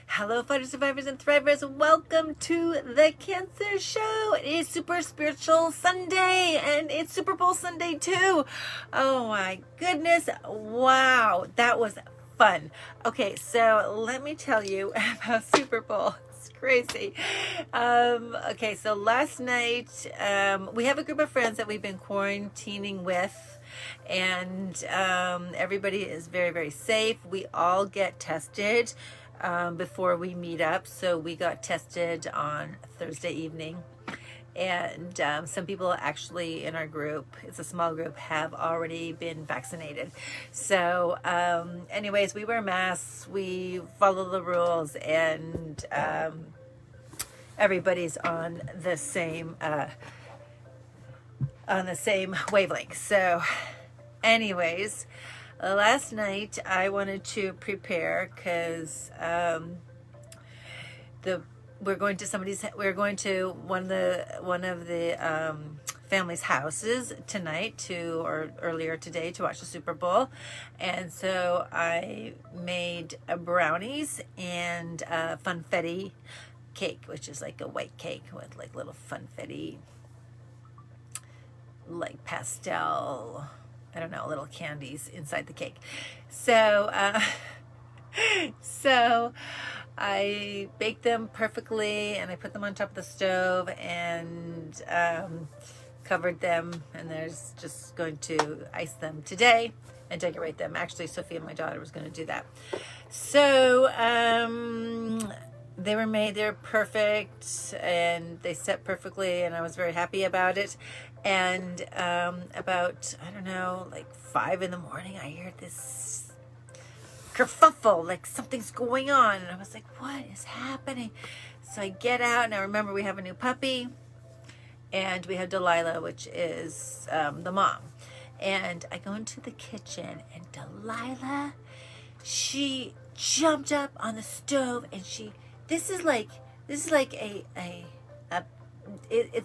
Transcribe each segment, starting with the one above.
Hello, fighter survivors and thrivers. Welcome to the Cancer Show. It is Super Spiritual Sunday and it's Super Bowl Sunday too. Oh my goodness. Wow. That was fun. Okay, so let me tell you about Super Bowl. It's crazy. Okay, so last night we have a group of friends that we've been quarantining with, and everybody is very, very safe. We all get tested before we meet up. So we got tested on Thursday evening. And some people actually in our group, it's a small group, have already been vaccinated. So anyways, we wear masks, we follow the rules, and everybody's on the same wavelength. So anyways, last night I wanted to prepare because we're going to one of the family's houses tonight or earlier today to watch the Super Bowl. And so I made brownies and funfetti cake, which is like a white cake with like little funfetti, like pastel, I don't know, little candies inside the cake. So I baked them perfectly, and I put them on top of the stove and covered them, and there's just going to ice them today and decorate them. Actually, Sophia, my daughter, was going to do that. So they were perfect, and they set perfectly, and I was very happy about it. And about, I don't know, like 5 a.m, I heard this kerfuffle, like something's going on, and I was like, what is happening? So I get out, and I remember we have a new puppy, and we have Delilah, which is the mom. And I go into the kitchen, and Delilah, she jumped up on the stove, and this is like it's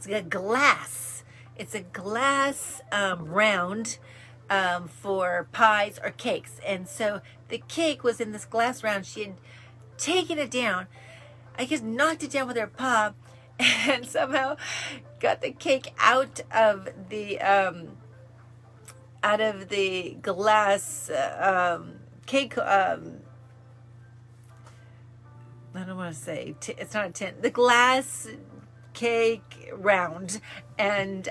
a glass. It's a glass round for pies or cakes. And so the cake was in this glass round. She had taken it down. I just knocked it down with her paw and somehow got the cake out of the glass cake. I don't want to say it's not a tin. The glass cake round, and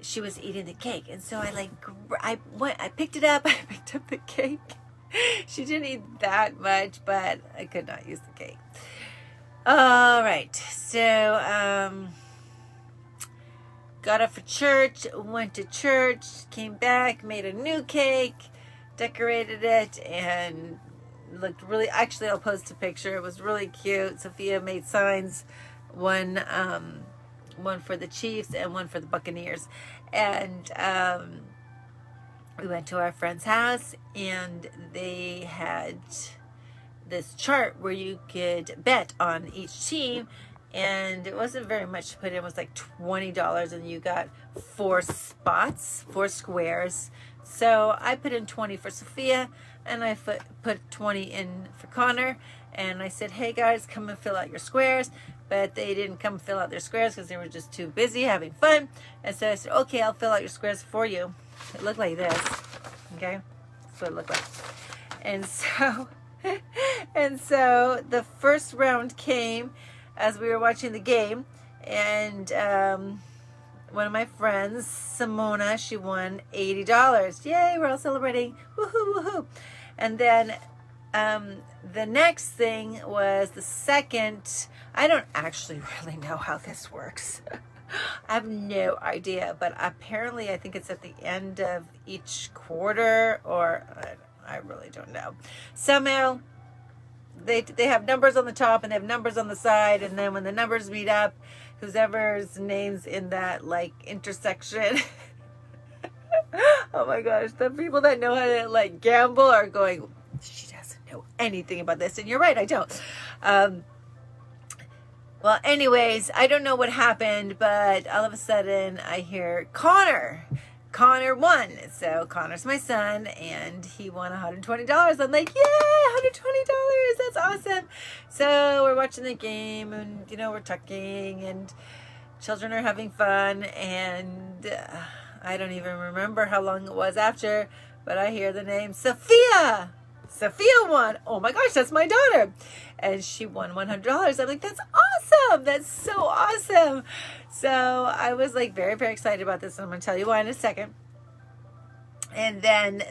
she was eating the cake, and so I picked it up. I picked up the cake. She didn't eat that much, but I could not use the cake. All right, so got up for church, went to church, came back, made a new cake, decorated it, and looked really, actually I'll post a picture. It was really cute. Sophia made signs, one for the Chiefs and one for the Buccaneers. And we went to our friend's house, and they had this chart where you could bet on each team, and it wasn't very much to put in. It was like $20, and you got 4 spots, 4 squares. So I put in 20 for Sophia, and I put 20 in for Connor, and I said, hey guys, come and fill out your squares. But they didn't come fill out their squares because they were just too busy having fun. And so I said, okay, I'll fill out your squares for you. It looked like this. Okay? That's what it looked like. And so the first round came as we were watching the game, and one of my friends, Simona, she won $80. Yay, we're all celebrating. Woohoo, woohoo. And then the next thing was the second. I don't actually really know how this works. I have no idea, but apparently I think it's at the end of each quarter, or I really don't know. Somehow they have numbers on the top and they have numbers on the side, and then when the numbers meet up, whoever's name's in that like intersection. Oh my gosh, the people that know how to like gamble are going, she doesn't know anything about this. And you're right, I don't. Well, anyways, I don't know what happened, but all of a sudden I hear Connor won. So Connor's my son, and he won $120. I'm like, yay, $120. That's So we're watching the game, and we're talking, and children are having fun, and I don't even remember how long it was after, but I hear the name Sophia. Sophia won. Oh my gosh, that's my daughter. And she won $100. I'm like, that's awesome. That's so awesome. So I was like very, very excited about this. And I'm going to tell you why in a second. And then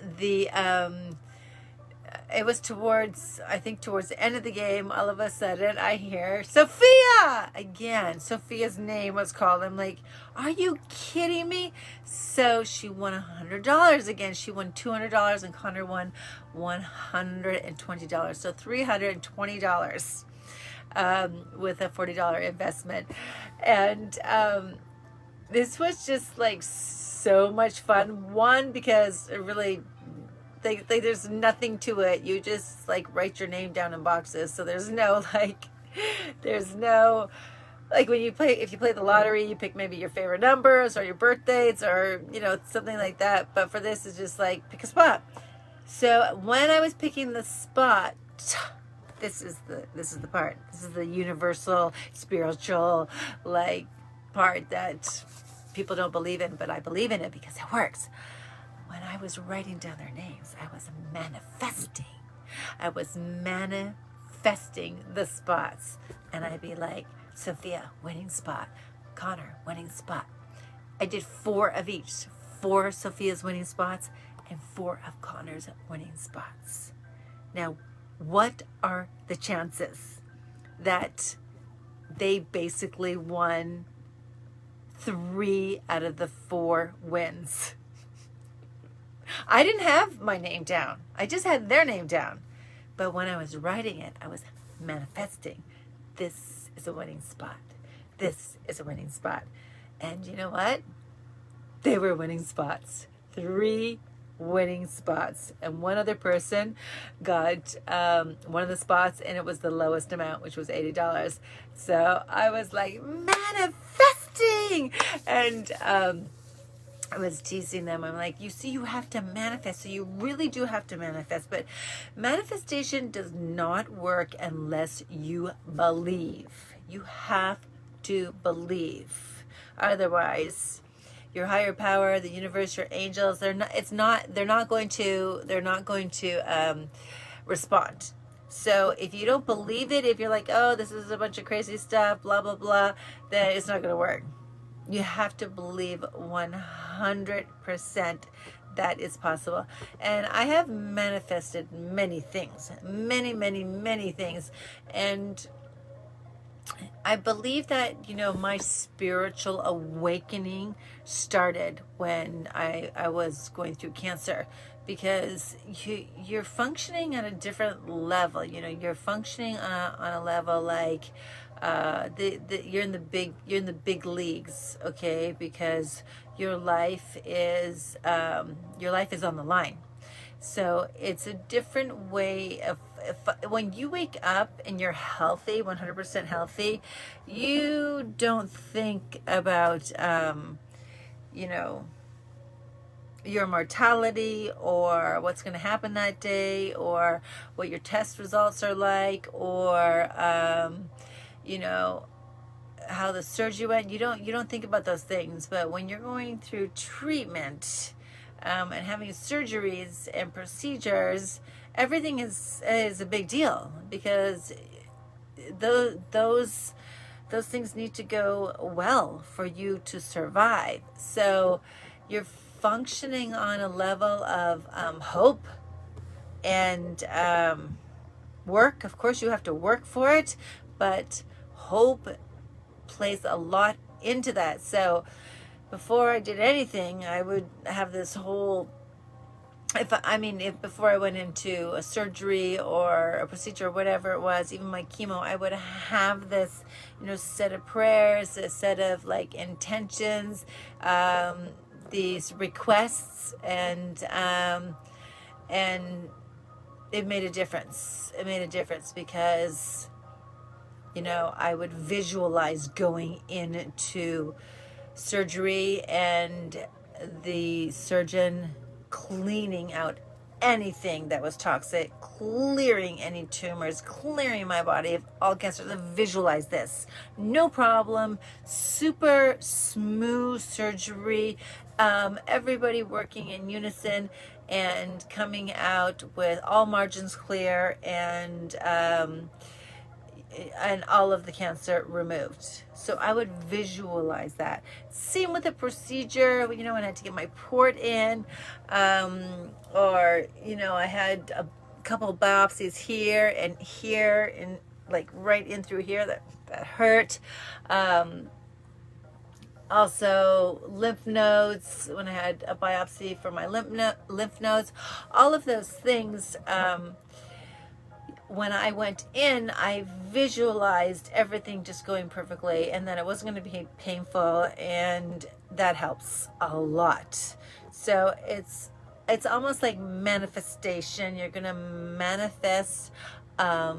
it was towards the end of the game, all of a sudden I hear Sophia again. Sophia's name was called. I'm like, are you kidding me? So she won $100 again. She won $200 and Connor won $120. So $320 with a $40 investment. And this was just like so much fun. One, because it really, there's nothing to it. You just like write your name down in boxes. So there's no when you play, if you play the lottery, you pick maybe your favorite numbers or your birth dates or, something like that. But for this, it's just like pick a spot. So when I was picking the spot, this is the part. This is the universal spiritual part that people don't believe in, but I believe in it because it works. When I was writing down their names, I was manifesting. I was manifesting the spots. And I'd be like, Sophia, winning spot. Connor, winning spot. I did 4 of each. 4 Sophia's winning spots and 4 of Connor's winning spots. Now, what are the chances that they basically won 3 out of the 4 wins? I didn't have my name down. I just had their name down. But when I was writing it, I was manifesting. This is a winning spot. This is a winning spot. And you know what? They were winning spots. 3 winning spots. And one other person got one of the spots, and it was the lowest amount, which was $80. So I was like, manifesting! And I was teasing them. I'm like, you see, you have to manifest. So you really do have to manifest. But manifestation does not work unless you believe. You have to believe. Otherwise, your higher power, the universe, your angels, they're not going to respond. So if you don't believe it, if you're like, oh, this is a bunch of crazy stuff, blah, blah, blah, then it's not going to work. You have to believe 100% that it's possible. And I have manifested many things, many, many, many things. And I believe that, my spiritual awakening started when I was going through cancer, because you're functioning at a different level. You're functioning on a level like you're in the big leagues, okay? Because your life is on the line. So it's a different way of, when you wake up and you're healthy, 100% healthy, you don't think about, your mortality or what's going to happen that day or what your test results are like or, how the surgery went. You don't think about those things. But when you're going through treatment, and having surgeries and procedures, everything is a big deal, because those things need to go well for you to survive. So you're functioning on a level of hope and work. Of course, you have to work for it, but hope plays a lot into that. So before I did anything, I would have this whole, before I went into a surgery or a procedure or whatever it was, even my chemo, I would have this, set of prayers, a set of intentions, these requests, and it made a difference. It made a difference because, I would visualize going into surgery and the surgeon cleaning out anything that was toxic, clearing any tumors, clearing my body of all cancers. I visualized this. No problem. Super smooth surgery. Everybody working in unison and coming out with all margins clear and all of the cancer removed. So I would visualize that. Same with the procedure, when I had to get my port in, or, I had a couple biopsies here and like right in through here that hurt. Also lymph nodes, when I had a biopsy for my lymph nodes, all of those things. When I went in, I visualized everything just going perfectly and that it wasn't going to be painful, and that helps a lot. So it's almost like manifestation. You're going to manifest a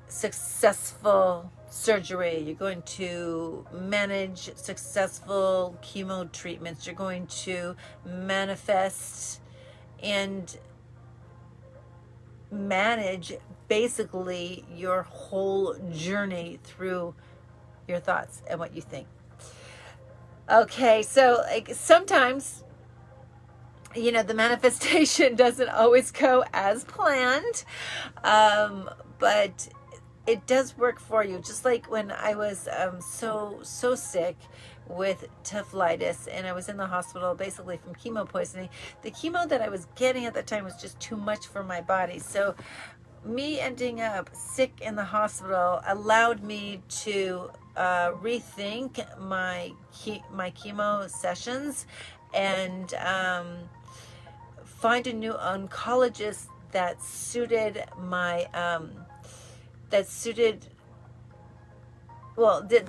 successful surgery. You're going to manage successful chemo treatments. You're going to manifest and manage basically your whole journey through your thoughts and what you think. Okay, so like sometimes, the manifestation doesn't always go as planned, but it does work for you. Just like when I was so sick with typhlitis and I was in the hospital basically from chemo poisoning. The chemo that I was getting at the time was just too much for my body. So me ending up sick in the hospital allowed me to rethink my chemo sessions and find a new oncologist that suited my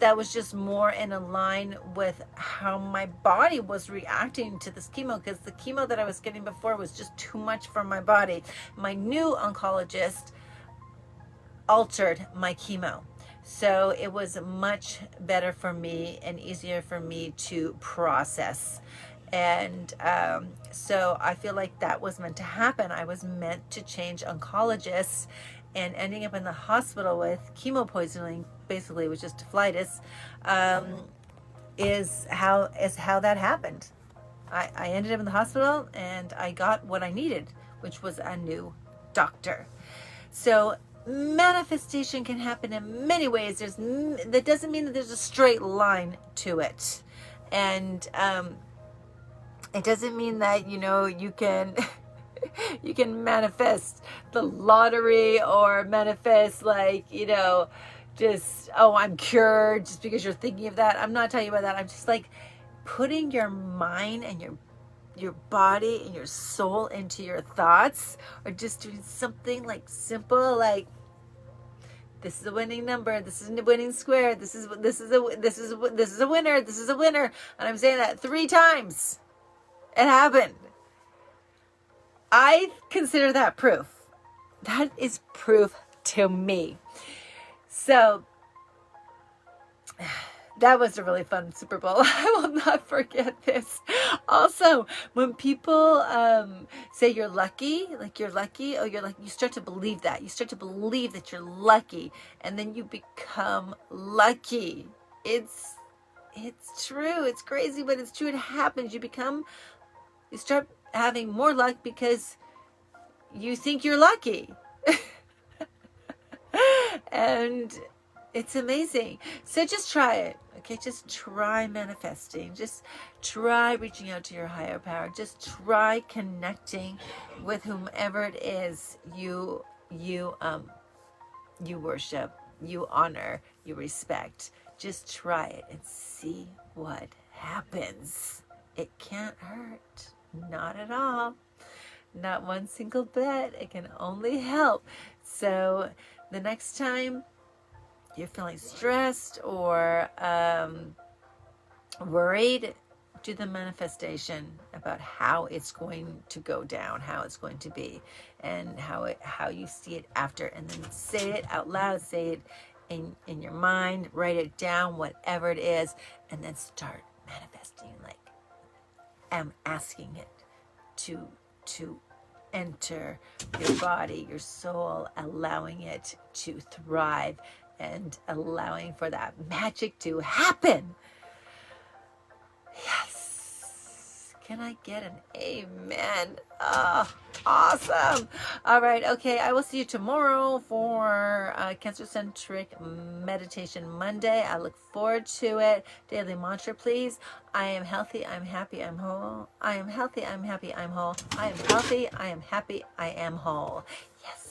that was just more in line with how my body was reacting to this chemo, because the chemo that I was getting before was just too much for my body. My new oncologist altered my chemo, so it was much better for me and easier for me to process. And so I feel like that was meant to happen. I was meant to change oncologists, and ending up in the hospital with chemo poisoning, basically it was just typhlitis, is how that happened. I ended up in the hospital and I got what I needed, which was a new doctor. So manifestation can happen in many ways. That doesn't mean that there's a straight line to it. And it doesn't mean that, you can you can manifest the lottery or manifest just, I'm cured just because you're thinking of that. I'm not telling you about that. I'm just like putting your mind and your body and your soul into your thoughts, or just doing something like simple, like this is a winning number, this is a winning square, this is a winner, this is a winner. And I'm saying that 3 times. It happened. I consider that proof. That is proof to me. So that was a really fun Super Bowl. I will not forget this. Also, when people say you're lucky, you start to believe that. You start to believe that you're lucky, and then you become lucky. It's true. It's crazy, but it's true. It happens. You start having more luck because you think you're lucky. And it's amazing. So just try it. Okay, just try manifesting. Just try reaching out to your higher power. Just try connecting with whomever it is you worship, you honor, you respect. Just try it and see what happens. It can't hurt. Not at all. Not one single bit. It can only help. So the next time you're feeling stressed or worried, do the manifestation about how it's going to go down, how it's going to be, and how you see it after. And then say it out loud. Say it in your mind. Write it down, whatever it is, and then start manifesting. Like, I'm asking it to enter your body, your soul, allowing it to thrive and allowing for that magic to happen. Yes. Can I get an amen? Oh, awesome. All right. Okay. I will see you tomorrow for Cancer Centric Meditation Monday. I look forward to it. Daily mantra, please. I am healthy. I'm happy. I'm whole. I am healthy. I'm happy. I'm whole. I am healthy. I am happy. I am whole. Yes.